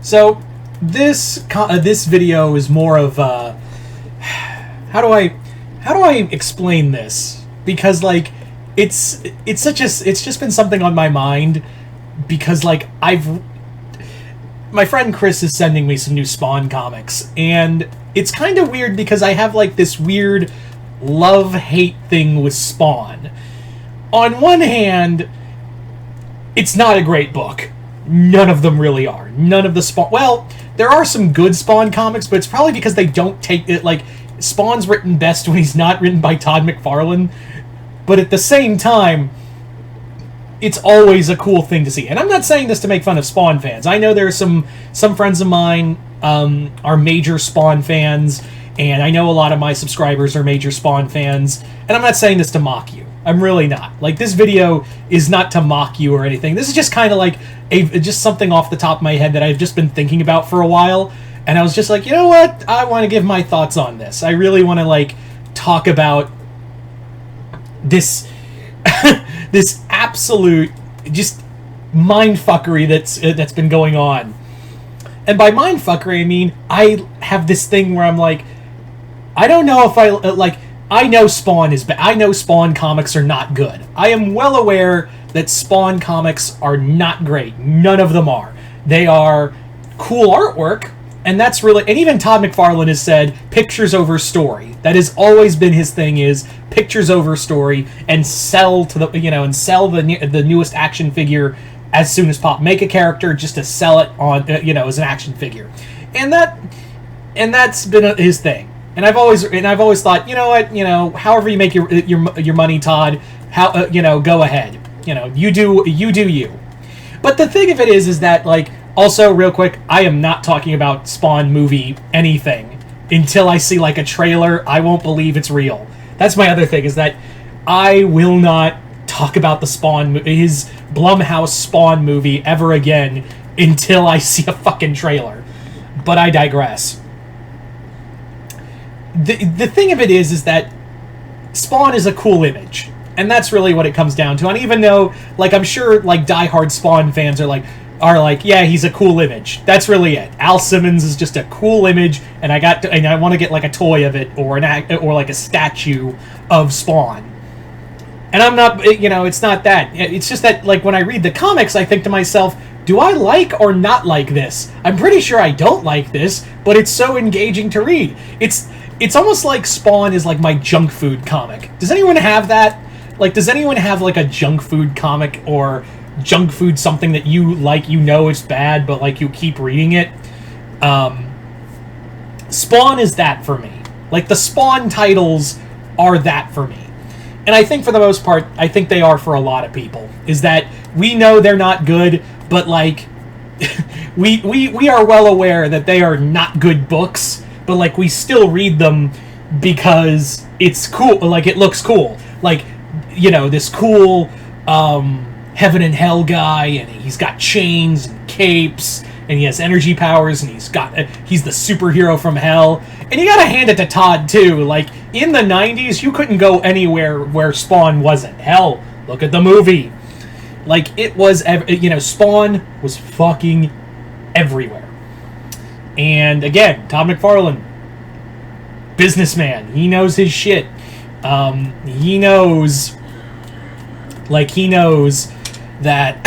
So this video is more of how do I explain this? Because like it's just been something on my mind because like my friend Chris is sending me some new Spawn comics, and it's kind of weird because I have like this weird love-hate thing with Spawn. On one hand, it's not a great book. None of them really are. None of the Spawn... Well, there are some good Spawn comics, but it's probably because they don't take it... Like, Spawn's written best when he's not written by Todd McFarlane. But at the same time, it's always a cool thing to see. And I'm not saying this to make fun of Spawn fans. I know there are some friends of mine are major Spawn fans, and I know a lot of my subscribers are major Spawn fans. And I'm not saying this to mock you. I'm really not. Like, this video is not to mock you or anything. This is just kind of like just something off the top of my head that I've just been thinking about for a while. And I was just like, you know what? I want to give my thoughts on this. I really want to, like, talk about this this absolute just mindfuckery that's been going on. And by mindfuckery, I mean, I have this thing where I'm like, I don't know if I, like... I know Spawn is bad. I know Spawn comics are not good. I am well aware that Spawn comics are not great. None of them are. They are cool artwork, and that's really... And even Todd McFarlane has said, pictures over story. That has always been his thing, is pictures over story, and sell to the, you know, and sell the newest action figure as soon as possible. Make a character just to sell it on, you know, as an action figure. And that's been his thing. And I've always thought, you know what, you know, however you make your money, Todd, how you know, go ahead, you know, you do you. But the thing of it is that, like, also real quick, I am not talking about Spawn movie anything until I see like a trailer. I won't believe it's real. That's my other thing, is that I will not talk about his Blumhouse Spawn movie ever again until I see a fucking trailer. But I digress. The thing of it is that Spawn is a cool image, and that's really what it comes down to. And even though, like, I'm sure, like, diehard Spawn fans are like, yeah, he's a cool image. That's really it. Al Simmons is just a cool image, and I want to get like a toy of it, or like a statue of Spawn. And I'm not, you know, it's not that. It's just that, like, when I read the comics, I think to myself, do I like or not like this? I'm pretty sure I don't like this, but it's so engaging to read. It's almost like Spawn is like my junk food comic. Does anyone have that? Like, does anyone have like a junk food comic or junk food something that you like, you know it's bad, but like you keep reading it? Spawn is that for me. Like, the Spawn titles are that for me. And I think for the most part, I think they are for a lot of people. Is that we know they're not good, but like we are well aware that they are not good books. But, like, we still read them because it's cool. Like, it looks cool. Like, you know, this cool heaven and hell guy, and he's got chains and capes, and he has energy powers, and he's the superhero from hell. And you gotta hand it to Todd, too. Like, in the 90s, you couldn't go anywhere where Spawn wasn't. Hell, look at the movie. Like, it was, you know, Spawn was fucking everywhere. And again, Todd McFarlane, businessman. He knows his shit. He knows that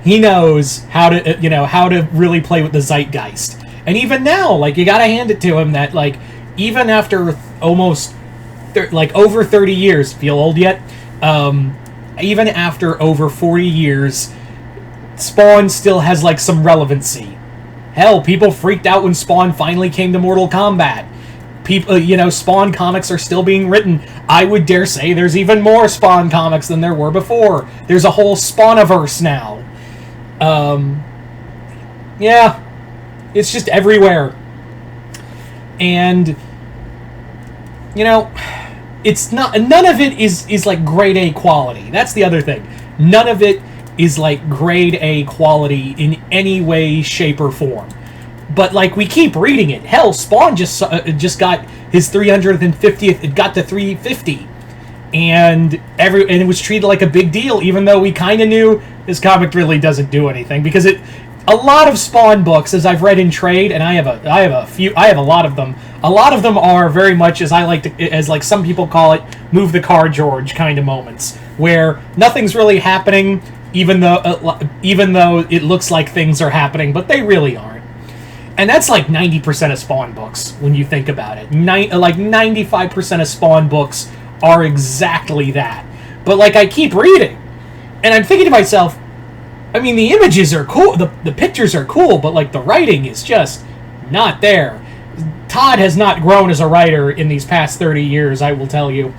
he knows how to, you know, how to really play with the zeitgeist. And even now, like, you gotta hand it to him that, like, even after almost over 30 years, feel old yet? Even after over 40 years, Spawn still has, like, some relevancy. Hell, people freaked out when Spawn finally came to Mortal Kombat. People, you know, Spawn comics are still being written. I would dare say there's even more Spawn comics than there were before. There's a whole Spawniverse now. Yeah, it's just everywhere. And, you know, it's not, none of it is like grade A quality. That's the other thing. None of it is like grade A quality in any way, shape, or form. But, like, we keep reading it. Hell, Spawn just got his 350th. It got to 350, and it was treated like a big deal, even though we kind of knew this comic really doesn't do anything, because a lot of Spawn books, as I've read in trade, and I have a lot of them. A lot of them are very much, as I like to, as like some people call it, move the car, George kind of moments, where nothing's really happening, even though it looks like things are happening, but they really aren't. And that's like 90% of Spawn books when you think about it. Like 95% of Spawn books are exactly that. But like I keep reading, and I'm thinking to myself, I mean, the images are cool, the pictures are cool, but like the writing is just not there. Todd has not grown as a writer in these past 30 years, I will tell you.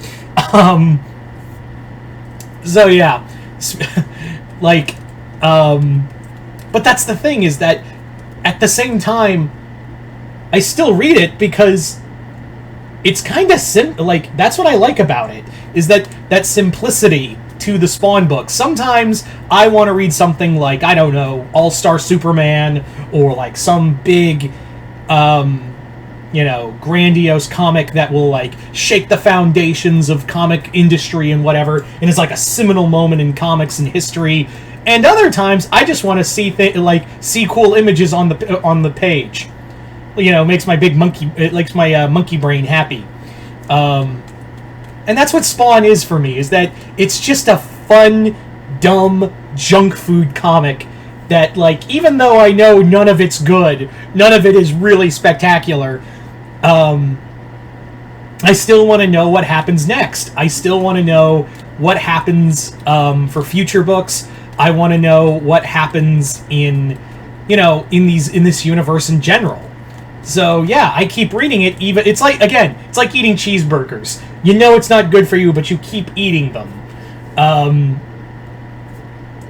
So yeah, like, but that's the thing, is that at the same time, I still read it because it's kind of like, that's what I like about it, is that simplicity to the Spawn books. Sometimes I want to read something like, I don't know, All-Star Superman, or like some big, grandiose comic that will like shake the foundations of comic industry and whatever, and it's like a seminal moment in comics and history. And other times I just want to see cool images on the page. Makes my monkey brain happy. And that's what Spawn is for me, is that it's just a fun, dumb, junk food comic that, like, even though I know none of it's good, none of it is really spectacular, I still want to know what happens next. I still want to know what happens for future books. I want to know what happens in this universe in general. So yeah, I keep reading it. Even it's like eating cheeseburgers. You know it's not good for you, but you keep eating them.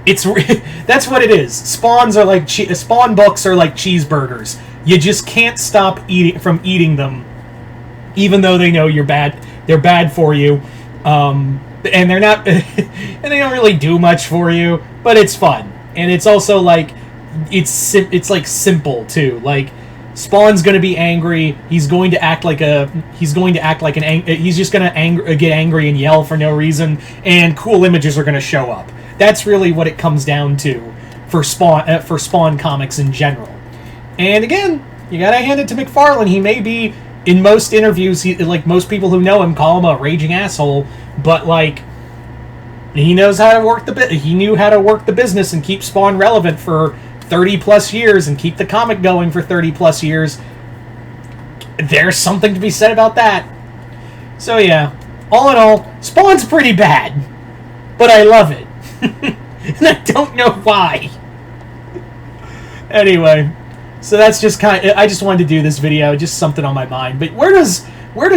That's what it is. Spawn books are like cheeseburgers. You just can't stop eating them, even though they know you're bad. They're bad for you, and they're not, and they don't really do much for you. But it's fun, and it's also like it's like simple too. Like, Spawn's going to be angry. He's going to act like he's just going to get angry and yell for no reason, and cool images are going to show up. That's really what it comes down to for Spawn comics in general. And again, you got to hand it to McFarlane. He may be, in most interviews, like most people who know him call him a raging asshole, but like, he knows how to work he knew how to work the business and keep Spawn relevant for 30 plus years and keep the comic going for 30 plus years. There's something to be said about that. So yeah, all in all, Spawn's pretty bad, but I love it. And I don't know why. Anyway, so that's just I just wanted to do this video, just something on my mind. But where does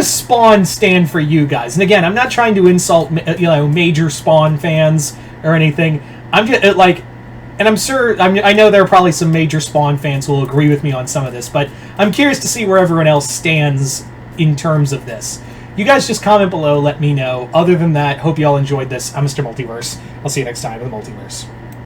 Spawn stand for you guys? And again, I'm not trying to insult major Spawn fans or anything. I'm just and I know there are probably some major Spawn fans who will agree with me on some of this, but I'm curious to see where everyone else stands in terms of this. You guys just comment below, let me know. Other than that, hope you all enjoyed this. I'm Mr. Multiverse. I'll see you next time in the Multiverse.